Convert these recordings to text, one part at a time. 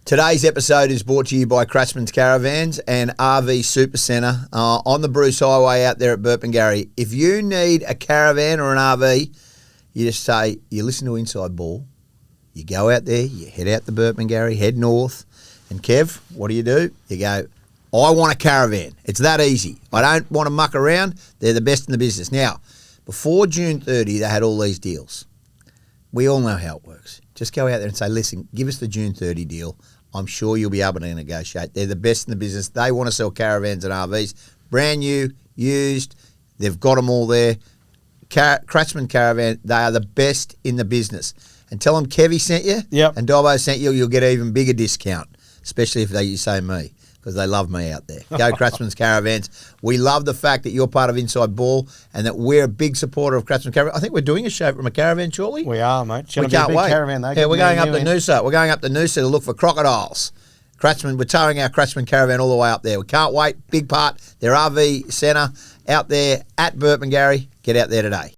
Today's episode is brought to you by Kratzmann Caravans and RV Super Centre on the Bruce Highway out there at Burpengary. If you need a caravan or an RV, you just say, you listen to Inside Ball, you go out there, you head out to Burpengary, head north, and Kev, what do? You go, I want a caravan. It's that easy. I don't want to muck around. They're the best in the business. Now, before June 30, they had all these deals. We all know how it works. Just go out there and say, listen, give us the June 30 deal. I'm sure you'll be able to negotiate. They're the best in the business. They want to sell caravans and RVs. Brand new, used. They've got them all there. Kratzmann Caravan, they are the best in the business. And tell them Kevie sent you and Dobbo sent you. You'll get an even bigger discount, especially if you say me, because they love me out there. Go Kratzmann's Caravans. We love the fact that you're part of Inside Ball and that we're a big supporter of Kratzmann Caravan. I think we're doing a show from a caravan shortly. We are, mate. We can't wait. Caravan, yeah, we're going up to Noosa. We're going up to Noosa to look for crocodiles. Kratzmann, we're towing our Kratzmann Caravan all the way up there. We can't wait. Big part. Their RV centre out there at Burpengary. Get out there today.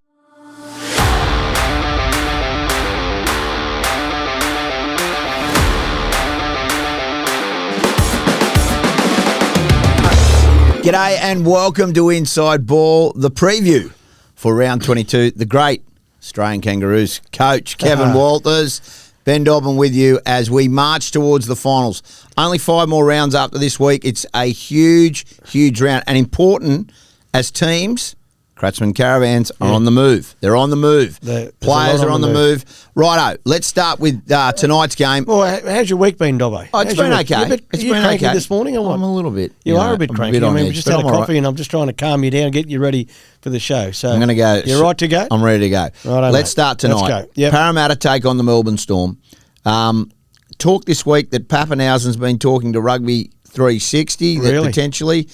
G'day and welcome to Inside Ball, the preview for round 22. The great Australian Kangaroos coach, Kevin Walters, Ben Dobbin with you as we march towards the finals. Only 5 more rounds after this week. It's a huge, huge round and important as teams. Kratzmann Caravans are on the move. They're on the move. Players are on the move. Righto, let's start with tonight's game. Well, how's your week been, Dobbo? Oh, it's been okay. It's been okay this morning or what? I'm a little bit. You are a bit cranky. We just had a coffee and I'm just trying to calm you down, get you ready for the show. So I'm going to go. You're right to go? I'm ready to go. Righto, let's start tonight. Let's go. Yep. Parramatta take on the Melbourne Storm. Talk this week that Pappenhausen's been talking to Rugby 360 that potentially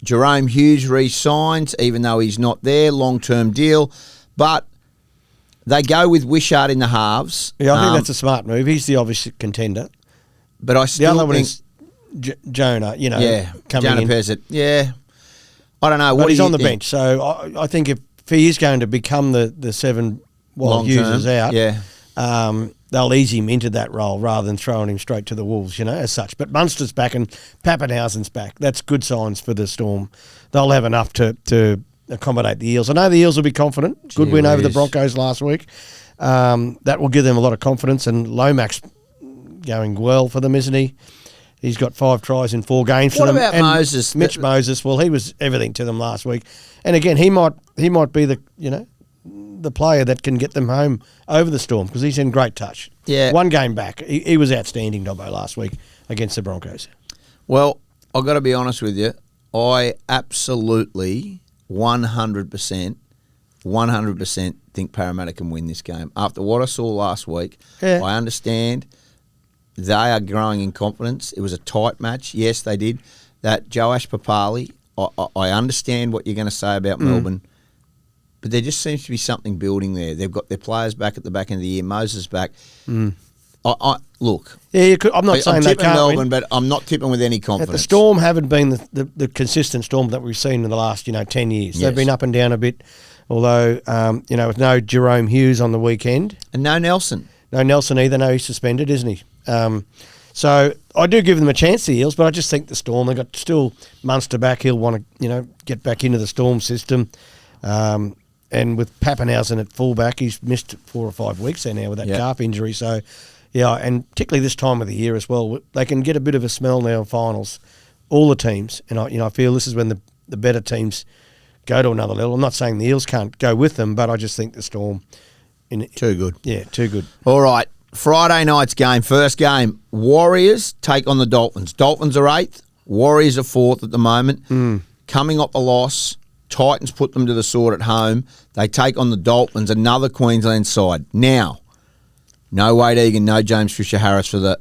Jerome Hughes re-signs, even though he's not there, long-term deal. But they go with Wishart in the halves. Yeah, I think that's a smart move. He's the obvious contender. But I still the other think... one is Jonah, coming Jonah in. Pezzett. Yeah. I don't know. But he's on the think? bench. So I think if he is going to become the 7 while Hughes is out, they'll ease him into that role rather than throwing him straight to the Wolves, as such. But Munster's back and Pappenhausen's back. That's good signs for the Storm. They'll have enough to accommodate the Eels. I know the Eels will be confident. Good win over the Broncos last week. That will give them a lot of confidence. And Lomax going well for them, isn't he? He's got 5 tries in 4 games for them. What about Moses? Mitch Moses, well, he was everything to them last week. And again, he might be the player that can get them home over the Storm because he's in great touch. Yeah. 1 game back. He was outstanding, Dobbo, last week against the Broncos. Well, I've got to be honest with you. I absolutely 100% think Parramatta can win this game. After what I saw last week, I understand they are growing in confidence. It was a tight match. Yes, they did. That Joash Papali, I understand what you're going to say about Melbourne. But there just seems to be something building there. They've got their players back at the back end of the year. Moses back. Look. Yeah, I'm not saying they can't Melbourne, win. but I'm not tipping with any confidence. The Storm haven't been the consistent Storm that we've seen in the last 10 years. Yes. They've been up and down a bit. Although with no Jerome Hughes on the weekend and no Nelson. No Nelson either. No, he's suspended, isn't he? So I do give them a chance, the Eels, but I just think the Storm. They've got still Munster back. He'll want to get back into the Storm system. And with Pappenhausen at fullback, he's missed 4 or 5 weeks there now with that calf injury. So, and particularly this time of the year as well, they can get a bit of a smell now in finals, all the teams. And I feel this is when the better teams go to another level. I'm not saying the Eels can't go with them, but I just think the Storm... Too good. Yeah, too good. All right, Friday night's game, first game. Warriors take on the Dolphins. Dolphins are 8th. Warriors are 4th at the moment. Coming up a loss... Titans put them to the sword at home. They take on the Dolphins, another Queensland side. Now, no Wade Egan, no James Fisher-Harris for the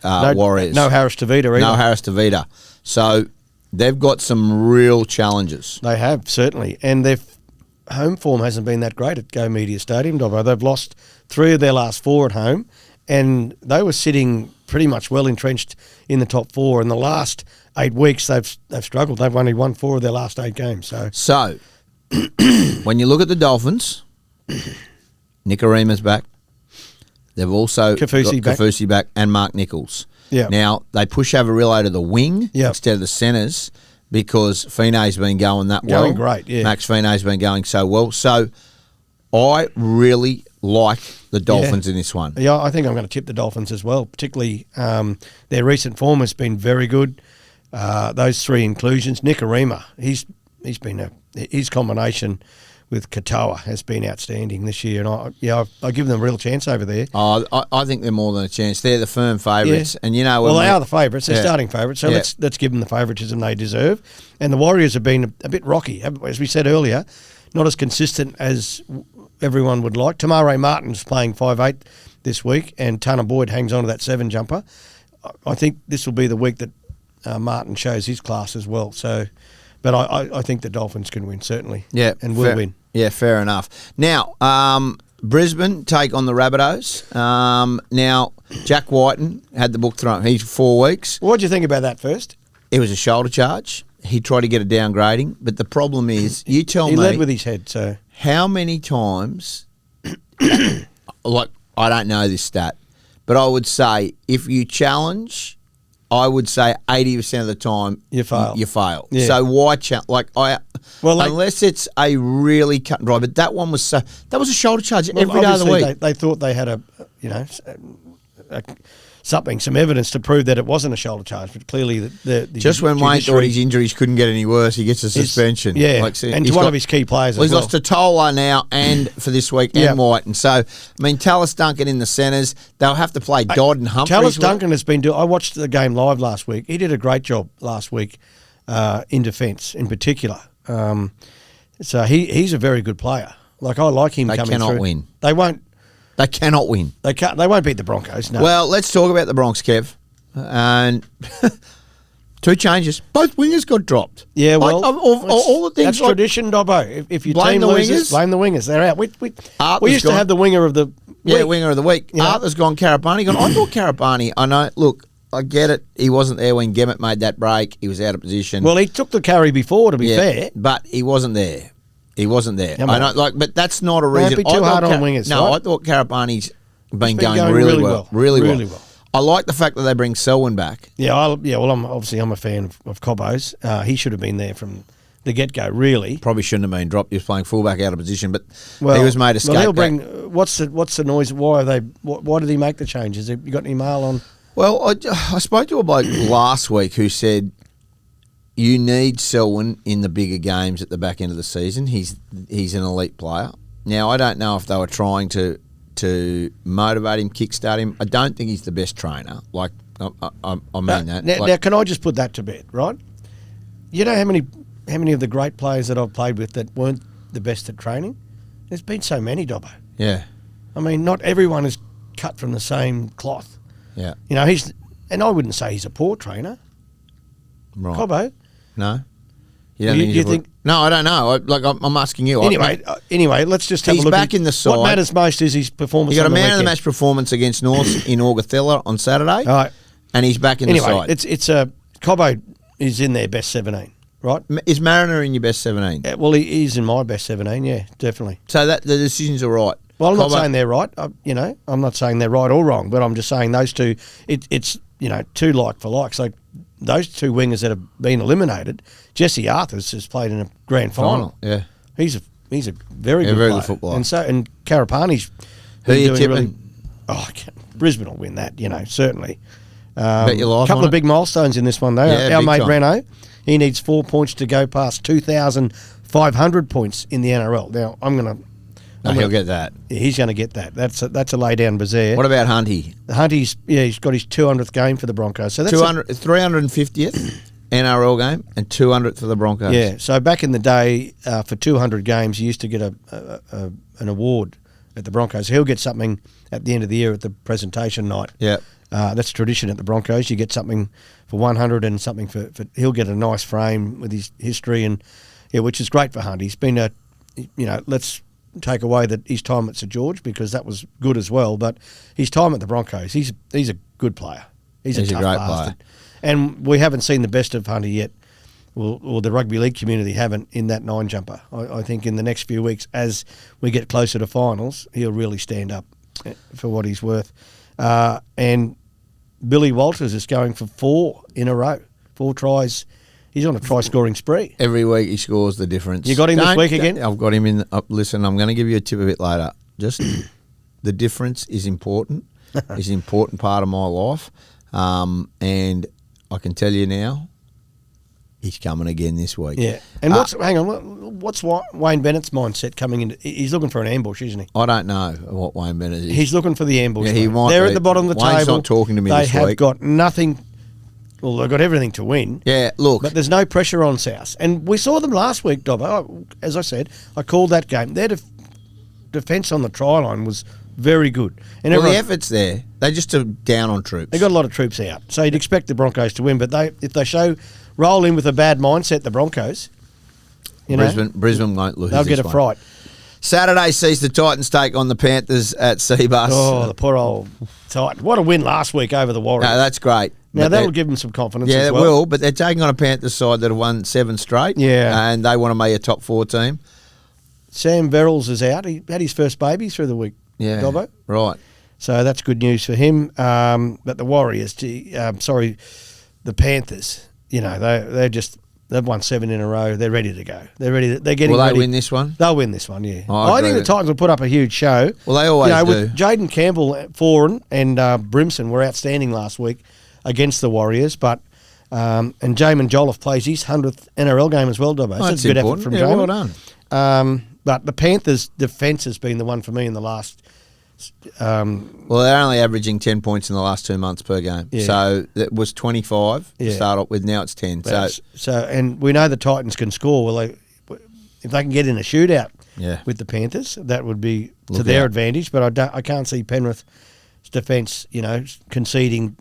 Warriors. No Harris Tavita either. No Harris Tavita. So they've got some real challenges. They have, certainly. And their home form hasn't been that great at Go Media Stadium, Dobbo. They've lost 3 of their last 4 at home, and they were sitting pretty much well entrenched in the top 4. In the last 8 weeks, they've struggled. They've only won 4 of their last 8 games. So when you look at the Dolphins, Nick Arima's back. They've also Kaufusi got Kaufusi back and Mark Nichols. Yeah. Now, they push Averillo to the wing instead of the centres because Fine's been going that well. Going great, yeah. Max Fine's been going so well. So I really like the Dolphins in this one. Yeah, I think I'm going to tip the Dolphins as well, particularly their recent form has been very good. Those three inclusions. Nikorima, he's been his combination with Katoa has been outstanding this year, and I give them a real chance over there. I think they're more than a chance. They're the firm favourites, and you know, well, they are the favourites. They're starting favourites, so let's give them the favouritism they deserve. And the Warriors have been a bit rocky, as we said earlier, not as consistent as everyone would like. Tamare Martin's playing 5'8" this week, and Tanner Boyd hangs on to that 7 jumper. I think this will be the week that Martin shows his class as well. So. But I think the Dolphins can win, certainly. Yeah. And will win. Yeah, fair enough. Now, Brisbane take on the Rabbitohs. Now, Jack Whiten had the book thrown. He's 4 weeks. What do you think about that first? It was a shoulder charge. He tried to get a downgrading. But the problem is, you tell me. He led with his head, so. How many times, like, I don't know this stat, but I would say if you challenge, I would say 80% of the time you fail. Yeah. So why unless it's a really cut and dry, but that one was that was a shoulder charge every day of the week. They thought they had some evidence to prove that it wasn't a shoulder charge, but clearly the just when Wayne thought his injuries couldn't get any worse, he gets a suspension. And one of his key players. He's lost to Tola now, and for this week, and White, and so I mean, Tallis Duncan in the centres. They'll have to play Dodd and Humphries. Tallis Duncan has been I watched the game live last week. He did a great job last week in defence, in particular. So he's a very good player. Like I like him. They coming cannot through. win. They won't. They cannot win. They can't. They won't beat the Broncos. No. Well, let's talk about the Bronx, Kev. And 2 changes. Both wingers got dropped. Yeah, well, all the things. That's tradition, Dobbo. If your blame team the loses, wingers. blame the wingers. They're out. We used to have the winger of the week. Winger of the week. You know? Arthur's gone. Karabani gone. I thought Karabani. I know. Look, I get it. He wasn't there when Gemmett made that break. He was out of position. Well, he took the carry before, to be fair, but he wasn't there. He wasn't there. I know, but that's not a reason. Don't be too hard on wingers. No, right? I thought Karabani's been going really well. Really well. I like the fact that they bring Selwyn back. Well, I'm a fan of Cobbo's. He should have been there from the get-go, really. Probably shouldn't have been dropped. He was playing fullback out of position, but he was made a scapegoat. Well, he'll bring. What's the noise? Why did he make the changes? Have you got any mail on? Well, I spoke to a bloke last week who said you need Selwyn in the bigger games at the back end of the season. He's an elite player. Now, I don't know if they were trying to motivate him, kickstart him. I don't think he's the best trainer. Like, I mean that. Now, can I just put that to bed, right? You know how many of the great players that I've played with that weren't the best at training? There's been so many, Dobbo. Yeah. I mean, not everyone is cut from the same cloth. Yeah. You know, and I wouldn't say he's a poor trainer. Right. Cobbo. No. You think? No, I don't know. I'm asking you. Anyway, let's just have a look. He's back in the side. What matters most is his performance. He got a man of the weekend. match performance against North in Augathilla on Saturday. All right. And he's back in the side. It's Cobbo is in their best 17, right? Is Mariner in your best 17? Well, he's in my best 17. Yeah, definitely. So that the decisions are right. Well, I'm not saying they're right. I'm not saying they're right or wrong, but I'm just saying those two. It's two like for likes. Like those two wingers that have been eliminated. Jesse Arthurs has played in a grand final. Yeah, he's a very good footballer. And Karapani's. Who are you tipping? Brisbane will win that. Certainly. Bet your life a couple on of big milestones in this one though. Yeah, our mate time. Renault, he needs 4 points to go past 2,500 points in the NRL. Now I'm going to. He'll get that. He's going to get that. That's a lay down bazaar. What about Hunty? Hunty's he's got his 200th game for the Broncos. So that's 350th NRL game and 200th for the Broncos. Yeah. So back in the day, for 200 games, you used to get an award at the Broncos. He'll get something at the end of the year at the presentation night. Yeah. That's tradition at the Broncos. You get something for 100 and something for he'll get a nice frame with his history and which is great for Hunt. He's been let's take away that his time at St George because that was good as well. But his time at the Broncos, he's a good player. He's a tough great bastard. Player. And we haven't seen the best of Hunter yet. Or the rugby league community haven't in that 9 jumper. I think in the next few weeks, as we get closer to finals, he'll really stand up. for what he's worth. And Billy Walters is going for 4 in a row, 4 tries. He's on a try-scoring spree. Every week he scores the difference. You got him this week again? I've got him in. Listen, I'm going to give you a tip a bit later. Just the difference is important. It's an important part of my life. And I can tell you now, he's coming again this week. Yeah. And what's Wayne Bennett's mindset coming into? He's looking for an ambush, isn't he? I don't know what Wayne Bennett is. He's looking for the ambush. Yeah, he might They're be. at the bottom of the Wayne's table. not talking to me they this have week. got nothing. Well, they've got everything to win. Yeah, look. But there's no pressure on South. And we saw them last week, Dobbo. As I said, I called that game. Their defence on the try line was very good. And the effort's there. They just are down on troops. They got a lot of troops out. So you'd expect the Broncos to win. But if they roll in with a bad mindset, the Broncos, Brisbane won't lose. They'll get a fright. Saturday sees the Titans take on the Panthers at Seabus. Oh, the poor old Titan. What a win last week over the Warriors. No, that's great. Now, that'll give them some confidence as well. Yeah, it will, but they're taking on a Panthers side that have won 7 straight. Yeah. And they want to make a top 4 team. Sam Verrills is out. He had his first baby through the week. Yeah. Dobbo. Right. So that's good news for him. But the Warriors, the Panthers, they've won 7 in a row. They're ready to go. They're ready. They're getting. Will they ready. win this one? They'll win this one. Yeah. I think the Titans will put up a huge show. Well, they always do. With Jaden Campbell, Foran, and Brimson were outstanding last week against the Warriors, but. And Jamin Jolliffe plays his 100th NRL game as well, Dobbo. That's a good important. effort from Well Jamin. done. But the Panthers' defence has been the one for me in the last. Well, they're only averaging 10 points in the last 2 months per game. Yeah. So it was 25 to start off with. Now it's 10. And we know the Titans can score. Well, if they can get in a shootout with the Panthers, that would be to their advantage. But I can't see Penrith's defence, conceding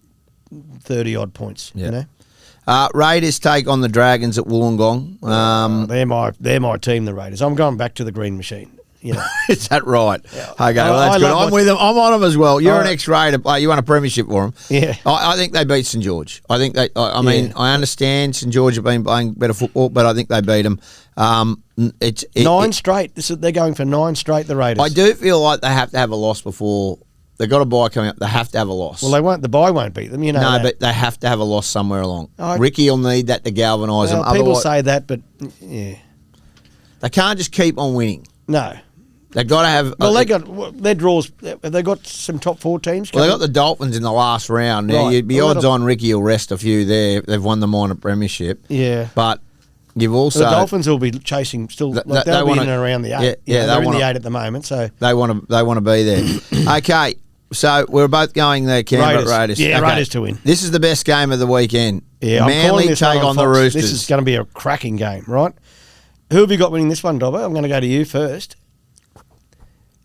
30-odd points. Yeah. Raiders take on the Dragons at Wollongong. They're my team, the Raiders. I'm going back to the green machine. Is that right? Yeah. Okay, well, that's good. I'm with them. I'm on them as well. You're an ex-Raider player. You won a premiership for them. Yeah. I think they beat St George. I think they. I mean, I understand St George have been playing better football, but I think they beat them. 9 straight. They're going for 9 straight. The Raiders. I do feel like they have to have a loss before. They've got a bye coming up. They have to have a loss. Well, they won't. The bye won't beat them. No, that. But they have to have a loss somewhere along. Ricky will need that to galvanise them. People say that, but yeah, they can't just keep on winning. No, they've got to have. Well, they got their draws. Have they got some top 4 teams? Well, they got the Dolphins in the last round. Now you'd be odds on Ricky will rest a few there. They've won the minor premiership. Yeah, but you've also the Dolphins will be chasing still. They'll be in and around the 8. Yeah, they're in the 8 at the moment. So they want to be there. Okay. So we're both going the Canberra Raiders. Yeah, Raiders to win. This is the best game of the weekend. Yeah, Manly take on the Roosters. This is going to be a cracking game, right? Who have you got winning this one, Dobbo? I'm going to go to you first.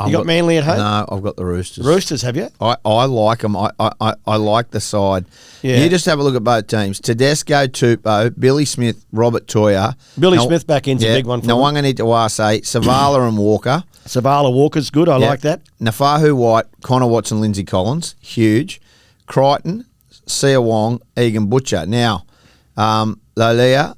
You got Manly at home? No, I've got the Roosters. Roosters, have you? I like them. I like the side. Yeah. You just have a look at both teams. Tedesco, Tupou, Billy Smith, Robert Toya. Billy Smith back in's a big one for them. Nawanga Nitawase, Savala and Walker. Savala Walker's good. I like that. Nafahu White, Connor Watson, Lindsay Collins. Huge. Crichton, Sia Wong, Egan Butcher. Now, Lolia,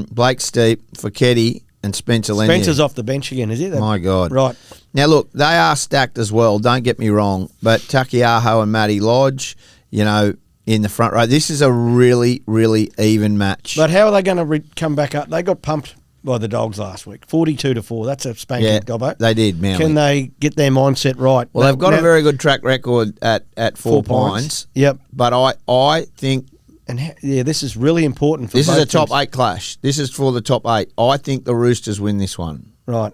Blake Steep, Foketi, and Spencer Lenier. Spencer's off the bench again, is he? My God. Right. Now, look, they are stacked as well, don't get me wrong, but Takiaho and Matty Lodge, in the front row. This is a really, really even match. But how are they going to come back up? They got pumped by the Dogs last week, 42-4. That's a spanking, Dobbo. They did, Manly. Can they get their mindset right? Well, they've got a very good track record at 4 Pines. Yep. But I think... And this is really important for this both is a top teams. 8 clash. This is for the top 8. I think the Roosters win this one. Right.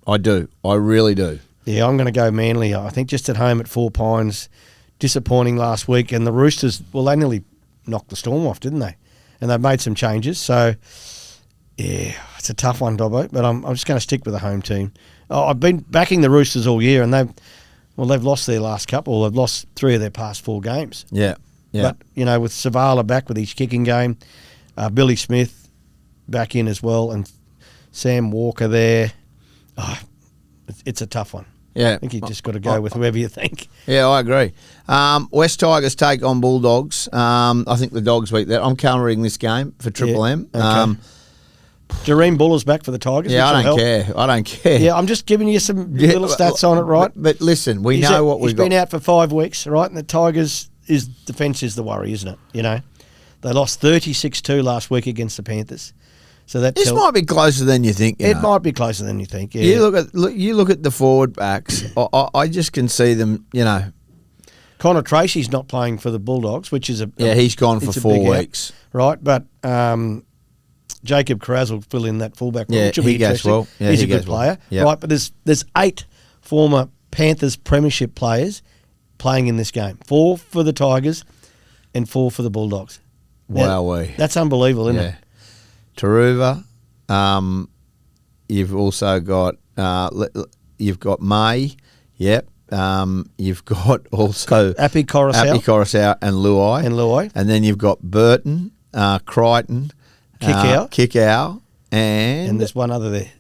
I do. I really do. Yeah, I'm going to go Manly. I think just at home at 4 Pines, disappointing last week. And the Roosters, well, they nearly knocked the Storm off, didn't they? And they've made some changes. So, yeah, it's a tough one, Dobbo. But I'm just going to stick with the home team. I've been backing the Roosters all year, and they've lost their last couple. They've lost 3 of their past 4 games. Yeah. Yeah. But, with Savala back with his kicking game, Billy Smith back in as well, and Sam Walker there. It's a tough one. Yeah. I think you just got to go with whoever you think. Yeah, I agree. West Tigers take on Bulldogs. I think the Dogs beat that. I'm covering this game for Triple M. Okay. Jareem Buller's back for the Tigers. Yeah, which will help. I don't care. Yeah, I'm just giving you some little stats on it, right? But listen, we know what we've got. He's been out for 5 weeks, right? And the Tigers' defence is the worry, isn't it? You know, they lost 36-2 last week against the Panthers. So this might be closer than you think. It might be closer than you think. Yeah. You look at the forward backs. I just can see them. You know, Connor Tracy's not playing for the Bulldogs, which is he's gone for 4 weeks, right? But Jacob Carraz will fill in that fullback role, which will be interesting. Well. Yeah, he's a good player, right? But there's 8 former Panthers premiership players playing in this game. 4 for the Tigers and 4 for the Bulldogs. Wowee. That's unbelievable, isn't it? Taruva, you've also got May, yep. You've got also Appy Coruscant and Luai. And then you've got Burton, Crichton, Kickow, and there's one other there.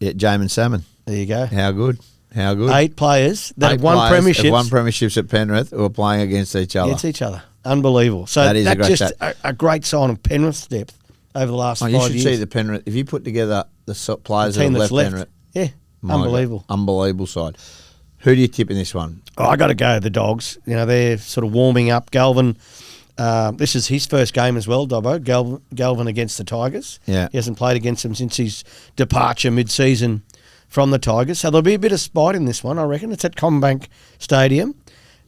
Yeah, Jamin Salmon. There you go. How good. 8 players that have won premierships. Have won premierships at Penrith who are playing against each other. Unbelievable. So that is just a great sign of Penrith's depth over the last 5 years. You should see the Penrith. If you put together the players that have left Penrith. Yeah, unbelievable. Unbelievable side. Who do you tip in this one? I got to go the Dogs. You know, they're sort of warming up. Galvin, this is his first game as well, Dobbo. Galvin against the Tigers. Yeah. He hasn't played against them since his departure mid-season from the Tigers. So there'll be a bit of spite in this one, I reckon. It's at Combank Stadium.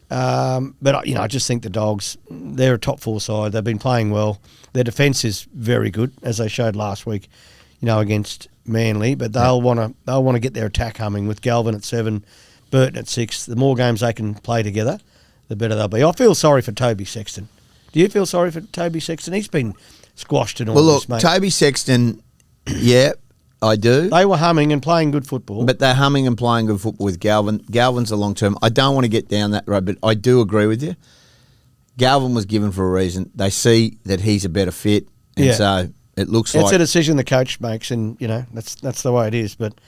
But, I just think the Dogs, they're a top 4 side. They've been playing well. Their defence is very good, as they showed last week, against Manly. But they'll want to get their attack humming with Galvin at 7, Burton at 6. The more games they can play together, the better they'll be. I feel sorry for Toby Sexton. Do you feel sorry for Toby Sexton? He's been squashed and all this, mate. Toby Sexton, yeah, I do. They were humming and playing good football. But they're humming and playing good football with Galvin. Galvin's a long-term. I don't want to get down that road, but I do agree with you. Galvin was given for a reason. They see that he's a better fit, and so it looks like... It's a decision the coach makes, and, that's the way it is. But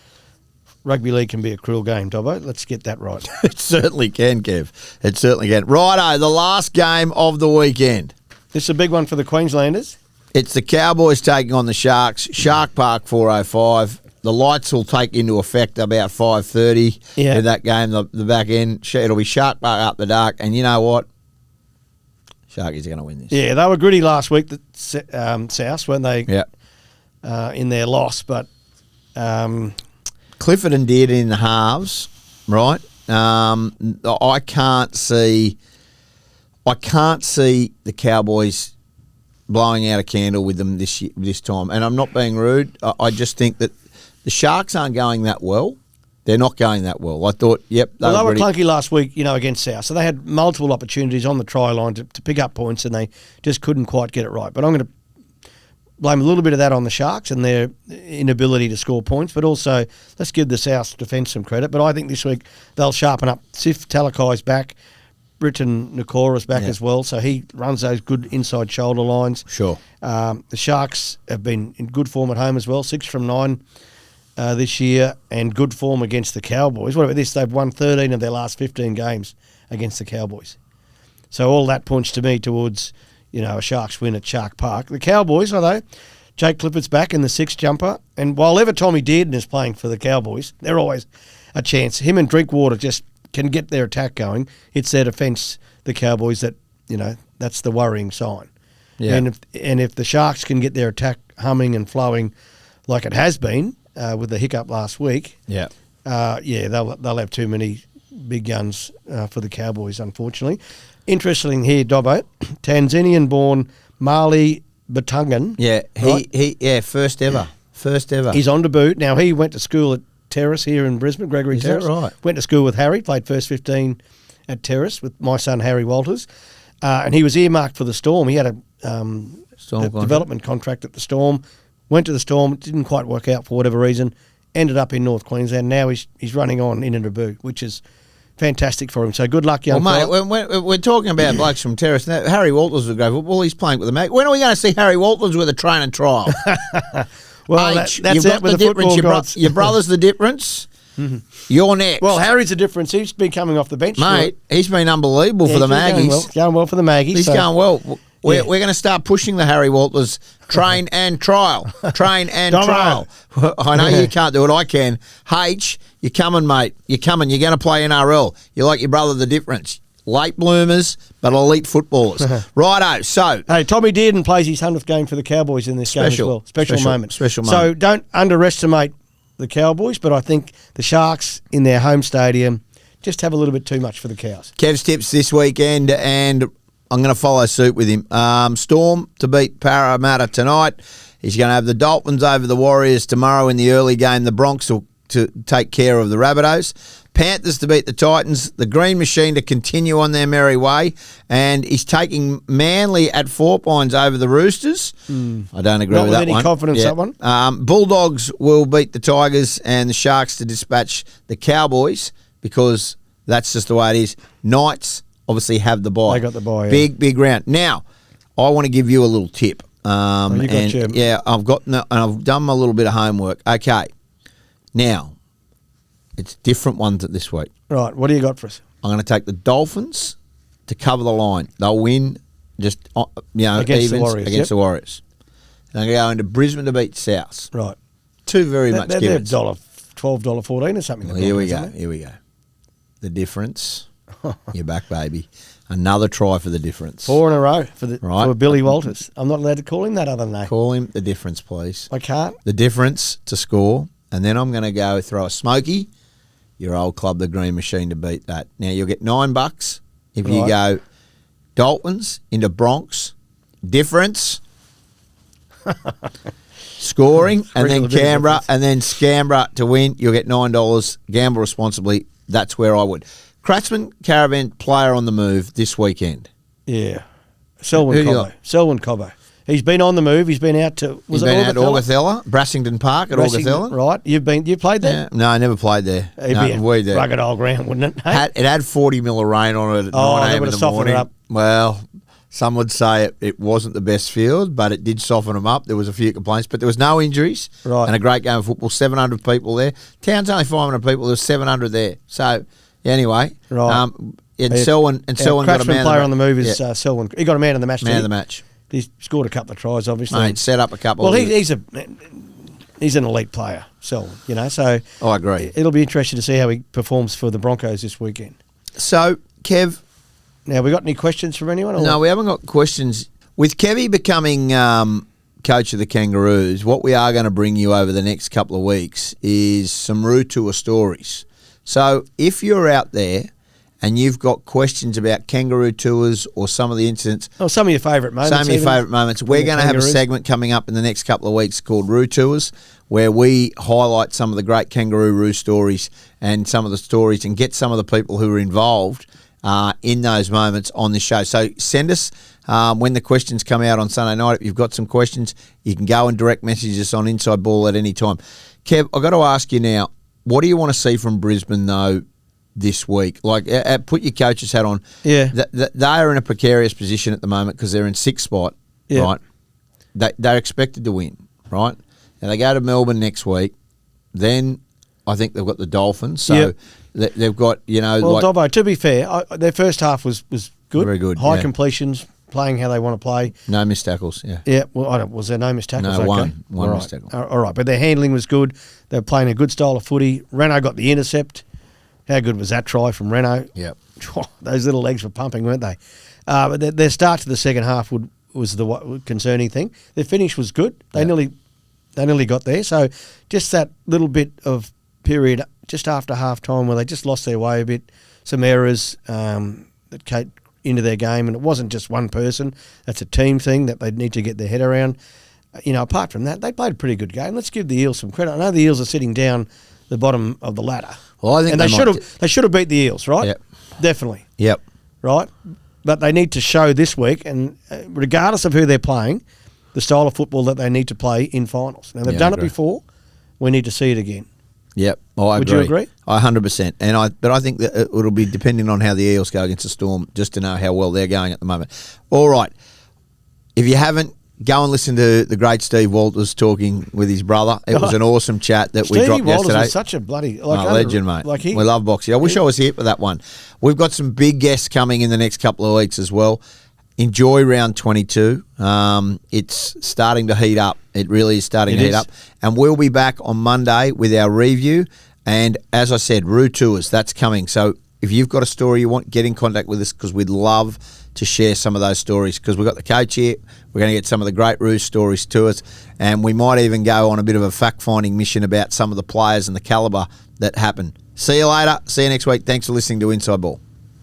rugby league can be a cruel game, Dobbo. Let's get that right. It certainly can, Kev. It certainly can. Righto, the last game of the weekend. This is a big one for the Queenslanders. It's the Cowboys taking on the Sharks. Shark Park 4:05. The lights will take into effect about 5:30 in that game. The back end, it'll be Shark Park up the dark. And you know what? Sharkies are going to win this. Yeah, they were gritty last week, South, weren't they? Yeah. In their loss, but Clifford and Dearden in the halves, right? I can't see the Cowboys blowing out a candle with them this time. And I'm not being rude. I just think that the Sharks aren't going that well. They're not going that well. I thought, they were clunky last week, against South. So they had multiple opportunities on the try line to pick up points, and they just couldn't quite get it right. But I'm going to blame a little bit of that on the Sharks and their inability to score points, but also let's give the South defence some credit. But I think this week they'll sharpen up. Sif Talakai's back. Britton Nakora's back as well, so he runs those good inside shoulder lines. Sure. The Sharks have been in good form at home as well, 6 from 9 this year, and good form against the Cowboys. What about this? They've won 13 of their last 15 games against the Cowboys. So all that points to me towards, a Sharks win at Shark Park. The Cowboys, although Jake Clifford's back in the 6th jumper, and while ever Tommy Dearden is playing for the Cowboys, they're always a chance. Him and Drinkwater just can get their attack going. It's their defence, the Cowboys, that, that's the worrying sign. Yeah. And if the Sharks can get their attack humming and flowing like it has been with the hiccup last week, they'll have too many big guns for the Cowboys, unfortunately. Interesting here, Dobbo, Tanzanian-born Marley Batungan. Yeah, first ever. He's on debut. Now, he went to school at Terrace here in Brisbane, Gregory Terrace. Is that right? Went to school with Harry, played first 15 at Terrace with my son Harry Walters. And he was earmarked for the Storm. He had a development contract at the Storm, went to the Storm, it didn't quite work out for whatever reason, ended up in North Queensland. Now he's running on in a debut, which is fantastic for him. So good luck, young mate, we're talking about blokes from Terrace. Now, Harry Walters will go, well, he's playing with the Mag. When are we going to see Harry Walters with a training trial? Well, that's it with the football gods. Your brother's the difference. Mm-hmm. You're next. Well, Harry's the difference. He's been coming off the bench. Mate, he's been unbelievable for the Maggies. Going well for the Maggies. He's going well. We're going to start pushing the Harry Walters train and trial. Train and trial. I know you can't do it. I can. H, you're coming, mate. You're coming. You're going to play NRL. You're like your brother, the difference. Late bloomers, but elite footballers. Righto. So, hey, Tommy Dearden plays his 100th game for the Cowboys in this game as well. Special moment. Special moment. So don't underestimate the Cowboys, but I think the Sharks in their home stadium just have a little bit too much for the Cows. Kev's tips this weekend, and I'm going to follow suit with him. Storm to beat Parramatta tonight. He's going to have the Dolphins over the Warriors tomorrow in the early game. The Broncos will to take care of the Rabbitohs. Panthers to beat the Titans, the Green Machine to continue on their merry way, and he's taking Manly at 4 points over the Roosters. I don't agree with that one. Not with any confidence, that one. Bulldogs will beat the Tigers, and the Sharks to dispatch the Cowboys, because that's just the way it is. Knights obviously have the bye. They got the bye, Big round. Now, I want to give you a little tip. I've done my little bit of homework. Okay. Now, it's different ones this week. Right, what do you got for us? I'm going to take the Dolphins to cover the line. They'll win just against evens the Warriors. Against the Warriors. And I'm going to go into Brisbane to beat South. Right. Two very much they're givens. $12.14 or something. Well, here we go. The difference. You're back, baby. Another try for the difference. 4 in a row for Billy Walters. I'm not allowed to call him that other name. Call him the difference, please. I can't. The difference to score. And then I'm going to go throw a smoky, your old club, the Green Machine, to beat that. Now, you'll get $9 if you go Dolphins into Bronx, difference, scoring, and then Canberra, and then Canberra to win. You'll get $9. Gamble responsibly. That's where I would. Kratzmann Caravan player on the move this weekend. Yeah. Selwyn Cobbo. He's been on the move. He's been out to Augathella, Brassington Park at Augathella. Right. You played there? Yeah. No, I never played there. It'd be a rugged old ground, wouldn't it? Hey? It had 40 mil of rain on it at 9 a.m. in the morning. It up. Well, some would say it wasn't the best field, but it did soften them up. There was a few complaints, but there was no injuries. Right. And a great game of football. 700 people there. Town's only 500 people. There was 700 there. So anyway, right. Selwyn got a man. Player on the move is Selwyn. He got a man of the match. Man of the match. He's scored a couple of tries, obviously. Mate, set up a couple. Well, he's an elite player, Selwyn. So I agree. It'll be interesting to see how he performs for the Broncos this weekend. So, Kev, now we got any questions from anyone? No, we haven't got questions. With Kevie becoming coach of the Kangaroos, what we are going to bring you over the next couple of weeks is some Root Tour stories. So, if you're out there and you've got questions about kangaroo tours or some of the incidents. Oh, some of your favourite moments. We're going to have a segment coming up in the next couple of weeks called Roo Tours, where we highlight some of the great kangaroo stories and some of the stories and get some of the people who are involved in those moments on the show. So send us when the questions come out on Sunday night. If you've got some questions, you can go and direct message us on Inside Ball at any time. Kev, I've got to ask you now, what do you want to see from Brisbane, though, this week? Like, put your coach's hat on. Yeah. They are in a precarious position at the moment because they're in sixth spot, right? They're expected to win, right? Now, they go to Melbourne next week. Then I think they've got the Dolphins. So they've got, Well, Dobbo, to be fair, their first half was good. Very good. High completions, playing how they want to play. No missed tackles, Yeah, well, was there no missed tackles? No, okay. one missed tackle. All right, but their handling was good. They were playing a good style of footy. Renault got the intercept. How good was that try from Renault? Yep. Those little legs were pumping, weren't they? But their start to the second half was the concerning thing. Their finish was good. They nearly got there. So just that little bit of period just after half time where they just lost their way a bit, some errors that came into their game, and it wasn't just one person. That's a team thing that they need to get their head around. Apart from that, they played a pretty good game. Let's give the Eels some credit. I know the Eels are sitting down the bottom of the ladder. Well, I think they should have beat the Eels, right? Yep. Definitely. Yep. Right? But they need to show this week, and regardless of who they're playing, the style of football that they need to play in finals. Now, they've done it before. We need to see it again. Yep. I agree. Would you agree? 100%. But I think that it'll be depending on how the Eels go against the Storm, just to know how well they're going at the moment. All right. If you haven't, go and listen to the great Steve Walters talking with his brother. It was an awesome chat that we dropped Walters yesterday. Was such a bloody legend, mate. We love boxing. I wish I was here for that one. We've got some big guests coming in the next couple of weeks as well. enjoy round 22. It's starting to heat up. It really is starting to heat up. And we'll be back on Monday with our review. And as I said, Roo Tours, that's coming. So if you've got a story you want, get in contact with us because we'd love to share some of those stories because we've got the coach here. We're going to get some of the great Roo stories to us. And we might even go on a bit of a fact-finding mission about some of the players and the calibre that happen. See you later. See you next week. Thanks for listening to Inside Ball.